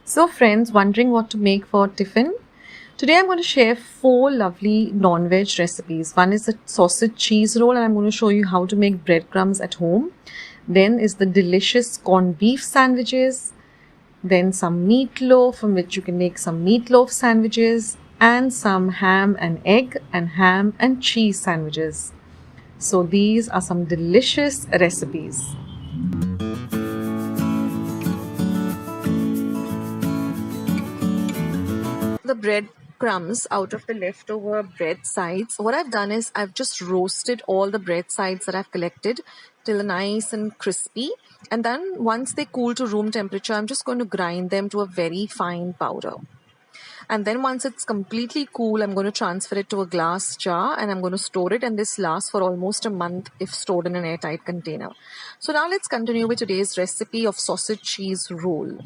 So friends, wondering what to make for tiffin? Today I'm going to share 4 lovely non-veg recipes. One is the sausage cheese roll, and I'm going to show you how to make breadcrumbs at home. Then is the delicious corned beef sandwiches. Then some meatloaf, from which you can make some meatloaf sandwiches, and some ham and egg and ham and cheese sandwiches. So these are some delicious recipes. The bread crumbs out of the leftover bread sides, what I've done is I've just roasted all the bread sides that I've collected till nice and crispy, and then once they cool to room temperature, I'm just going to grind them to a very fine powder. And then once it's completely cool, I'm going to transfer it to a glass jar and I'm going to store it, and this lasts for almost a month if stored in an airtight container. So now let's continue with today's recipe of sausage cheese roll.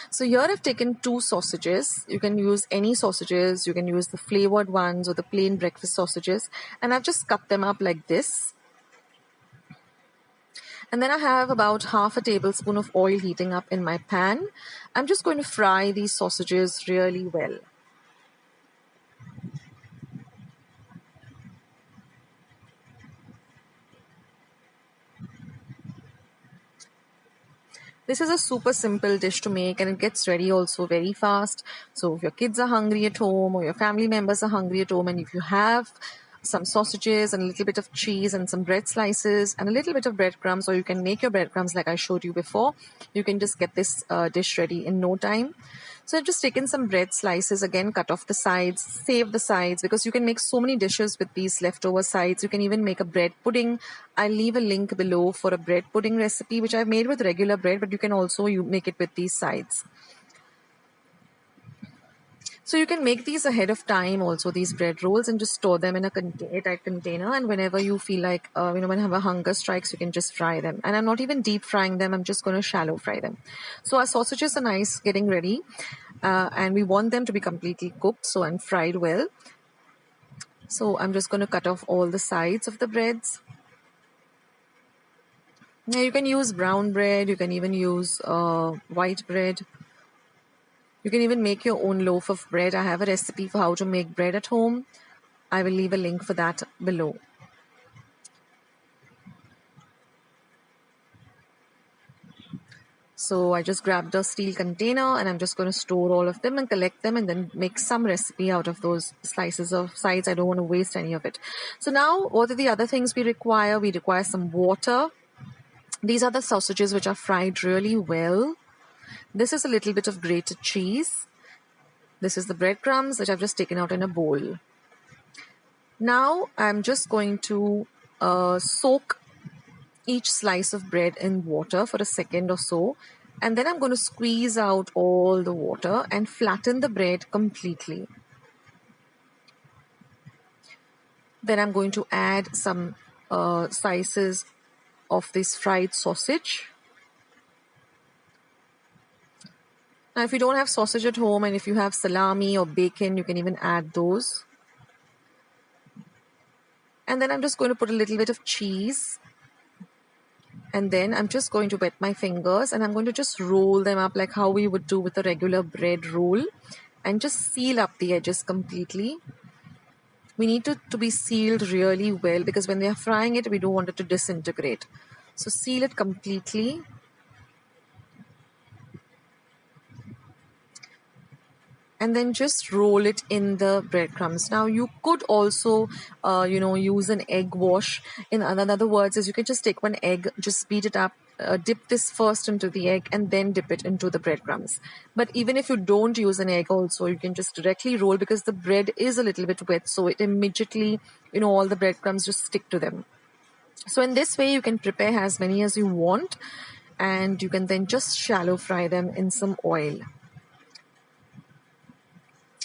So here I've taken 2 sausages. You can use any sausages. You can use the flavored ones or the plain breakfast sausages. And I've just cut them up like this. And then I have about half a tablespoon of oil heating up in my pan. I'm just going to fry these sausages really well. This is a super simple dish to make, and it gets ready also very fast. So if your kids are hungry at home or your family members are hungry at home, and if you have some sausages and a little bit of cheese and some bread slices and a little bit of breadcrumbs, or you can make your breadcrumbs like I showed you before, you can just get this dish ready in no time. So I've just taken some bread slices, again cut off the sides, save the sides, because you can make so many dishes with these leftover sides. You can even make a bread pudding. I'll leave a link below for a bread pudding recipe which I've made with regular bread, but you can also make it with these sides. So you can make these ahead of time also, these bread rolls, and just store them in a airtight container, and whenever you feel like whenever hunger strikes, you can just fry them. And I'm not even deep frying them, I'm just going to shallow fry them. So our sausages are nice getting ready, and we want them to be completely cooked and fried well. So I'm just going to cut off all the sides of the breads. Now you can use brown bread, you can even use white bread. You can even make your own loaf of bread. I have a recipe for how to make bread at home. I will leave a link for that below. So I just grabbed a steel container and I'm just going to store all of them and collect them and then make some recipe out of those slices of sides. I don't want to waste any of it. So now what are the other things we require? We require some water. These are the sausages which are fried really well. This is a little bit of grated cheese. This is the breadcrumbs which I've just taken out in a bowl. Now I'm just going to soak each slice of bread in water for a second or so, and then I'm going to squeeze out all the water and flatten the bread completely. Then I'm going to add some slices of this fried sausage. Now if you don't have sausage at home, and if you have salami or bacon, you can even add those. And then I'm just going to put a little bit of cheese. And then I'm just going to wet my fingers and I'm going to just roll them up like how we would do with a regular bread roll, and just seal up the edges completely. We need to be sealed really well, because when we are frying it, we don't want it to disintegrate. So seal it completely. And then just roll it in the breadcrumbs. Now you could also use an egg wash. In other words, is you can just take one egg, just beat it up, dip this first into the egg and then dip it into the breadcrumbs. But even if you don't use an egg also, you can just directly roll, because the bread is a little bit wet, so it immediately, all the breadcrumbs just stick to them. So in this way you can prepare as many as you want, and you can then just shallow fry them in some oil.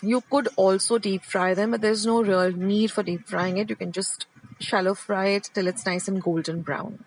You could also deep fry them, but there's no real need for deep frying it. You can just shallow fry it till it's nice and golden brown.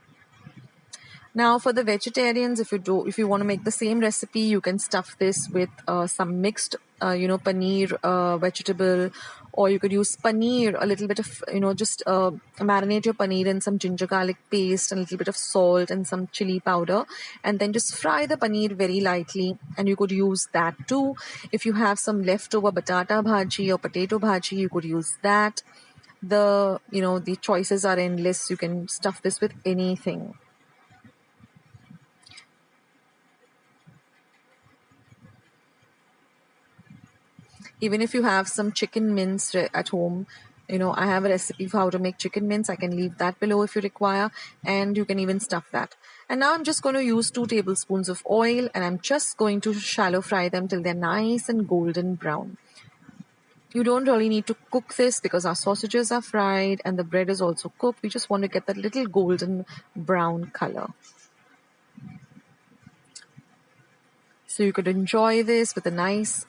Now for the vegetarians, if you want to make the same recipe, you can stuff this with some mixed paneer vegetable, or you could use paneer, a little bit of just marinate your paneer in some ginger garlic paste and a little bit of salt and some chili powder, and then just fry the paneer very lightly, and you could use that too. If you have some leftover batata bhaji or potato bhaji, you could use that. The choices are endless. You can stuff this with anything. Even if you have some chicken mince at home, I have a recipe for how to make chicken mince. I can leave that below if you require, and you can even stuff that. And now I'm just going to use 2 tablespoons of oil, and I'm just going to shallow fry them till they're nice and golden brown. You don't really need to cook this because our sausages are fried and the bread is also cooked. We just want to get that little golden brown color. So you could enjoy this with a nice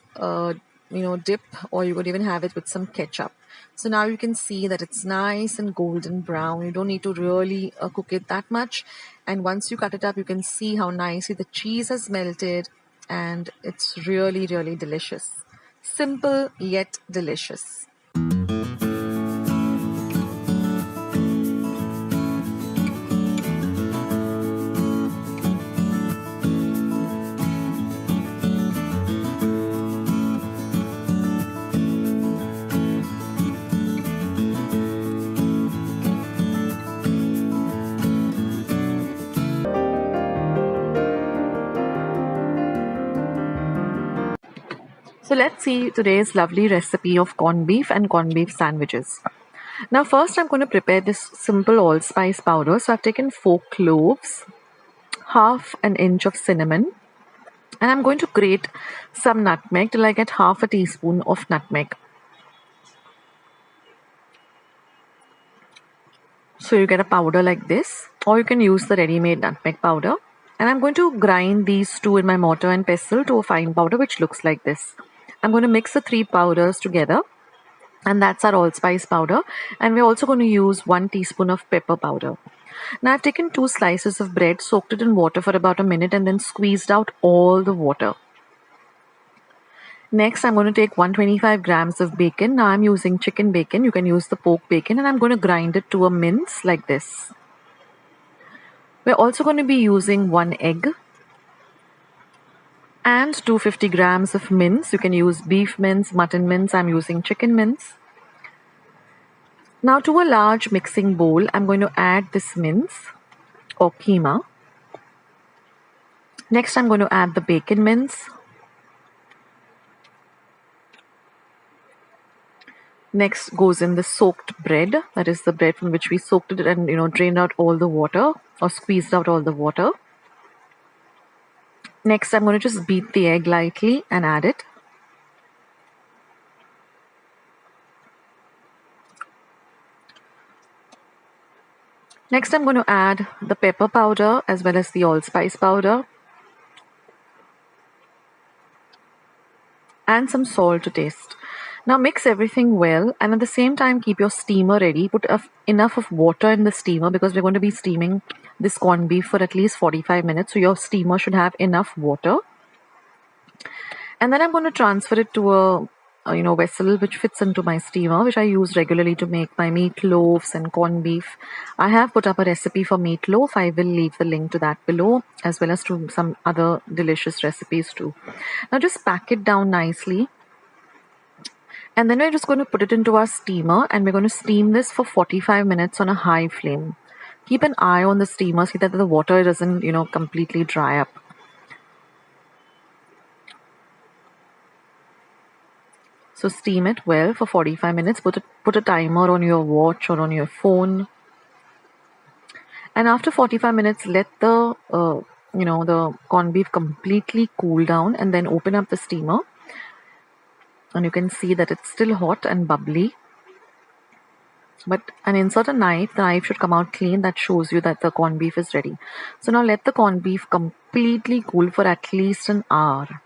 dip, or you could even have it with some ketchup. So now you can see that it's nice and golden brown. You don't need to really cook it that much. And once you cut it up, you can see how nicely the cheese has melted, and it's really, really delicious. Simple yet delicious. So let's see today's lovely recipe of corned beef and corned beef sandwiches. Now first I'm going to prepare this simple allspice powder. So I've taken 4 cloves, half an inch of cinnamon, and I'm going to grate some nutmeg till I get half a teaspoon of nutmeg. So you get a powder like this, or you can use the ready-made nutmeg powder. And I'm going to grind these two in my mortar and pestle to a fine powder which looks like this. I'm going to mix the 3 powders together, and that's our allspice powder. And we're also going to use 1 teaspoon of pepper powder. Now I've taken 2 slices of bread, soaked it in water for about a minute, and then squeezed out all the water. Next, I'm going to take 125 grams of bacon. Now I'm using chicken bacon. You can use the pork bacon, and I'm going to grind it to a mince like this. We're also going to be using 1 egg and 250 grams of mince. You can use beef mince, mutton mince. I'm using chicken mince. Now to a large mixing bowl, I'm going to add this mince or keema. Next, I'm going to add the bacon mince. Next goes in the soaked bread. That is the bread from which we soaked it and drained out all the water or squeezed out all the water. Next, I'm going to just beat the egg lightly and add it. Next, I'm going to add the pepper powder as well as the allspice powder and some salt to taste. Now mix everything well, and at the same time keep your steamer ready. Put enough of water in the steamer because we're going to be steaming this corned beef for at least 45 minutes. So your steamer should have enough water. And then I'm going to transfer it to a vessel which fits into my steamer, which I use regularly to make my meatloafs and corned beef. I have put up a recipe for meatloaf. I will leave the link to that below, as well as to some other delicious recipes too. Now just pack it down nicely. And then we're just going to put it into our steamer, and we're going to steam this for 45 minutes on a high flame. Keep an eye on the steamer, see that the water doesn't, completely dry up. So steam it well for 45 minutes. Put a timer on your watch or on your phone. And after 45 minutes, let the the corned beef completely cool down, and then open up the steamer. And you can see that it's still hot and bubbly. And insert a knife. The knife should come out clean. That shows you that the corned beef is ready. So now let the corned beef completely cool for at least an hour.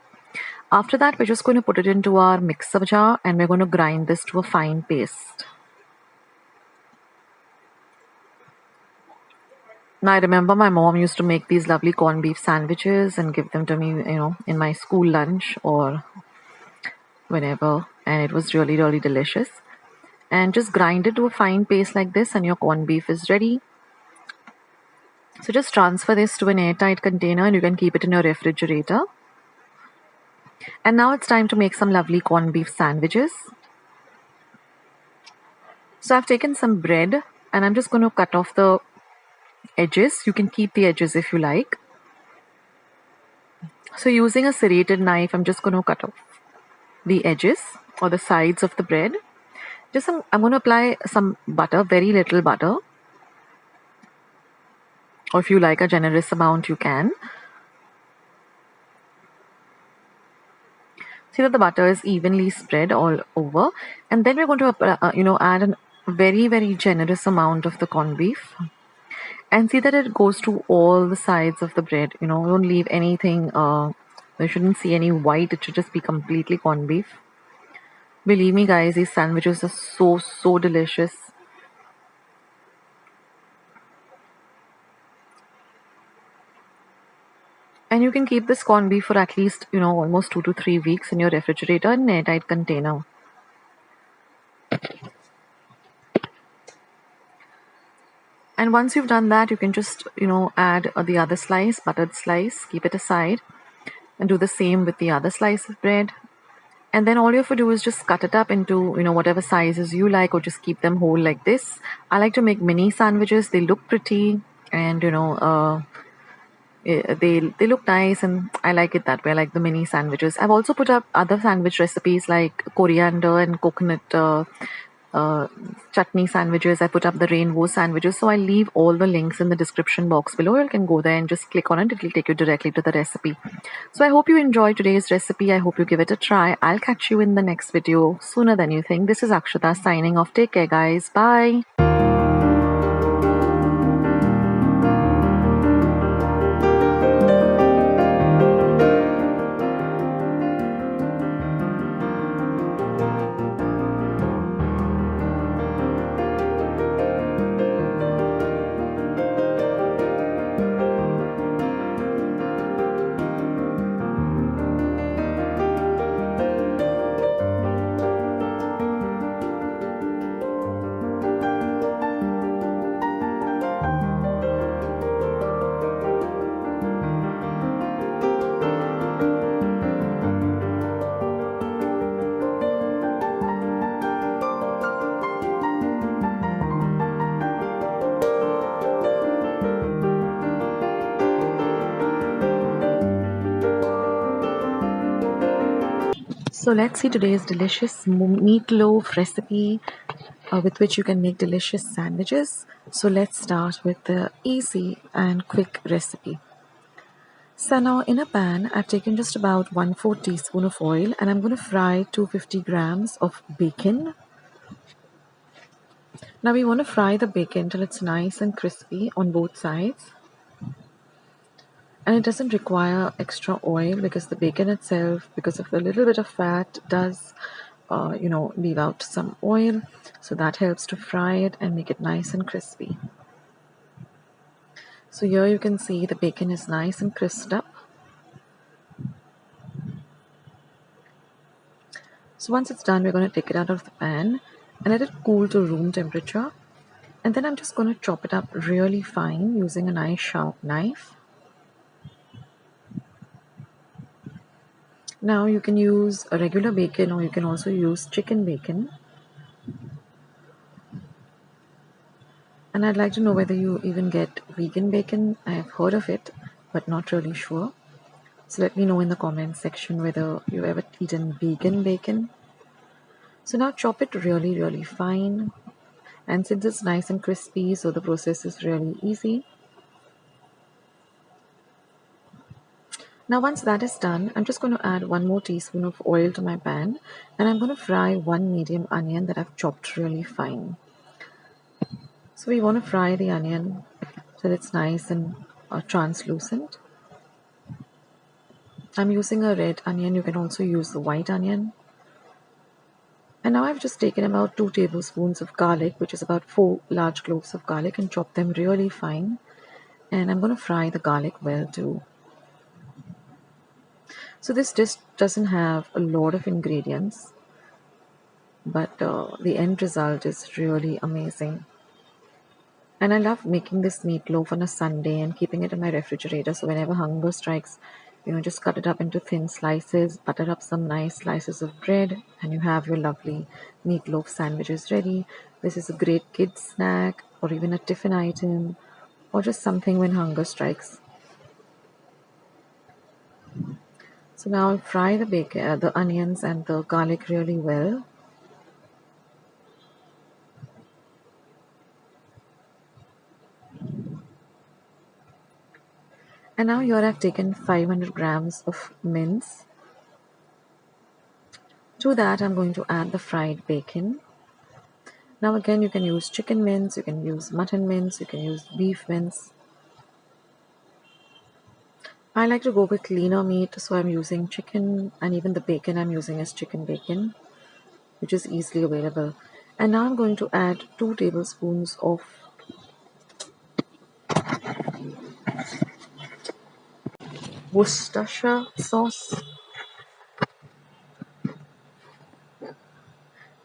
After that, we're just going to put it into our mixer jar, and we're going to grind this to a fine paste. Now, I remember my mom used to make these lovely corned beef sandwiches and give them to me, in my school lunch or whenever, and it was really, really delicious. And just grind it to a fine paste like this, and your corned beef is ready. So just transfer this to an airtight container, and you can keep it in your refrigerator. And now it's time to make some lovely corned beef sandwiches. So I've taken some bread, and I'm just going to cut off the edges. You can keep the edges if you like. So using a serrated knife, I'm just going to cut off the edges or the sides of the bread. I'm going to apply some butter, very little butter. Or if you like a generous amount, you can. See that the butter is evenly spread all over. And then we're going to, add a very, very generous amount of the corned beef. And see that it goes to all the sides of the bread. Don't leave anything. You shouldn't see any white. It should just be completely corned beef. Believe me, guys, these sandwiches are so, so delicious. And you can keep this corned beef for at least, almost 2 to 3 weeks in your refrigerator in an airtight container. And once you've done that, you can just, add the other slice, buttered slice, keep it aside, and do the same with the other slice of bread. And then all you have to do is just cut it up into, whatever sizes you like, or just keep them whole like this. I like to make mini sandwiches. They look pretty, and, they look nice, and I like it that way. I like the mini sandwiches. I've also put up other sandwich recipes like coriander and coconut chutney sandwiches. I put up the rainbow sandwiches, so I'll leave all the links in the description box below. You can go there and just click on it. It will take you directly to the recipe. So I hope you enjoyed today's recipe. I hope you give it a try. I'll catch you in the next video sooner than you think. This is Akshata signing off. Take care, guys. Bye. So let's see today's delicious meatloaf recipe with which you can make delicious sandwiches. So let's start with the easy and quick recipe. So now in a pan, I've taken just about 1/4 teaspoon of oil, and I'm going to fry 250 grams of bacon. Now we want to fry the bacon till it's nice and crispy on both sides. And it doesn't require extra oil because the bacon itself, because of the little bit of fat, does leave out some oil. So that helps to fry it and make it nice and crispy. So here you can see the bacon is nice and crisped up. So once it's done, we're going to take it out of the pan and let it cool to room temperature. And then I'm just going to chop it up really fine using a nice sharp knife. Now you can use a regular bacon, or you can also use chicken bacon. And I'd like to know whether you even get vegan bacon. I have heard of it, but not really sure. So let me know in the comment section whether you've ever eaten vegan bacon. So now chop it really, really fine. And since it's nice and crispy, so the process is really easy. Now once that is done, I'm just going to add 1 more teaspoon of oil to my pan, and I'm going to fry 1 medium onion that I've chopped really fine. So we want to fry the onion till it's nice and translucent. I'm using a red onion. You can also use the white onion. And now I've just taken about 2 tablespoons of garlic, which is about 4 large cloves of garlic, and chopped them really fine. And I'm going to fry the garlic well too. So this dish doesn't have a lot of ingredients, but the end result is really amazing. And I love making this meatloaf on a Sunday and keeping it in my refrigerator. So whenever hunger strikes, just cut it up into thin slices, butter up some nice slices of bread, and you have your lovely meatloaf sandwiches ready. This is a great kids snack, or even a tiffin item, or just something when hunger strikes. So now I'll fry the bacon, the onions and the garlic really well. And now here I've taken 500 grams of mince. To that I'm going to add the fried bacon. Now again, you can use chicken mince, you can use mutton mince, you can use beef mince. I like to go with leaner meat, so I'm using chicken, and even the bacon I'm using is chicken bacon, which is easily available. And now I'm going to add 2 tablespoons of Worcestershire sauce,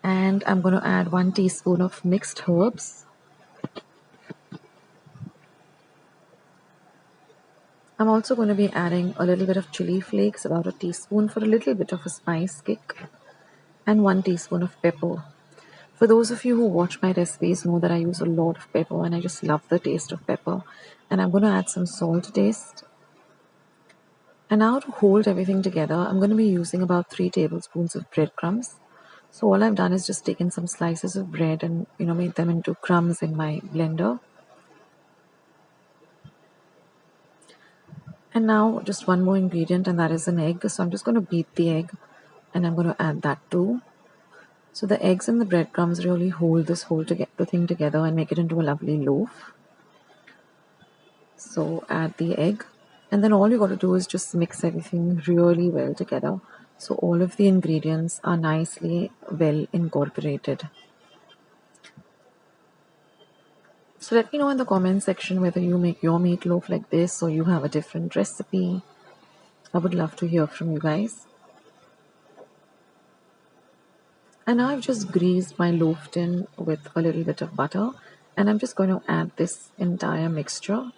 and I'm going to add 1 teaspoon of mixed herbs. I'm also going to be adding a little bit of chili flakes, about a teaspoon for a little bit of a spice kick, and 1 teaspoon of pepper. For those of you who watch my recipes know that I use a lot of pepper and I just love the taste of pepper. And I'm going to add some salt to taste. And now to hold everything together, I'm going to be using about 3 tablespoons of breadcrumbs. So all I've done is just taken some slices of bread and made them into crumbs in my blender. And now just one more ingredient, and that is an egg. So I'm just going to beat the egg and I'm going to add that too. So the eggs and the breadcrumbs really hold this whole thing together and make it into a lovely loaf. So add the egg, and then all you got to do is just mix everything really well together. So all of the ingredients are nicely well incorporated. So let me know in the comment section whether you make your meatloaf like this or you have a different recipe. I would love to hear from you guys. And now I've just greased my loaf tin with a little bit of butter, and I'm just going to add this entire mixture.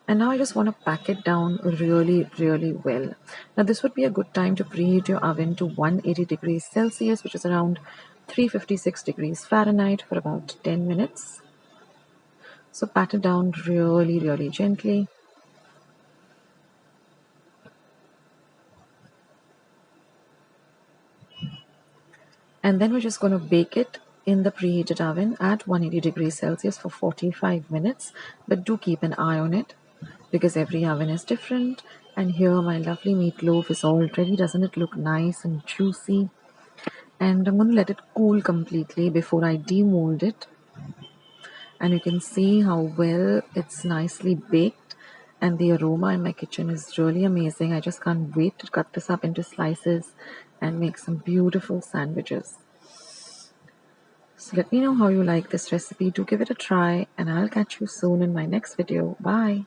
And now I just want to pack it down really, really well. Now this would be a good time to preheat your oven to 180 degrees Celsius, which is around 356 degrees Fahrenheit, for about 10 minutes. So pat it down really, really gently. And then we're just going to bake it in the preheated oven at 180 degrees Celsius for 45 minutes. But do keep an eye on it because every oven is different. And here my lovely meatloaf is all ready. Doesn't it look nice and juicy? And I'm going to let it cool completely before I demold it. And you can see how well it's nicely baked, and the aroma in my kitchen is really amazing. I just can't wait to cut this up into slices and make some beautiful sandwiches. So let me know how you like this recipe. Do give it a try, and I'll catch you soon in my next video. Bye.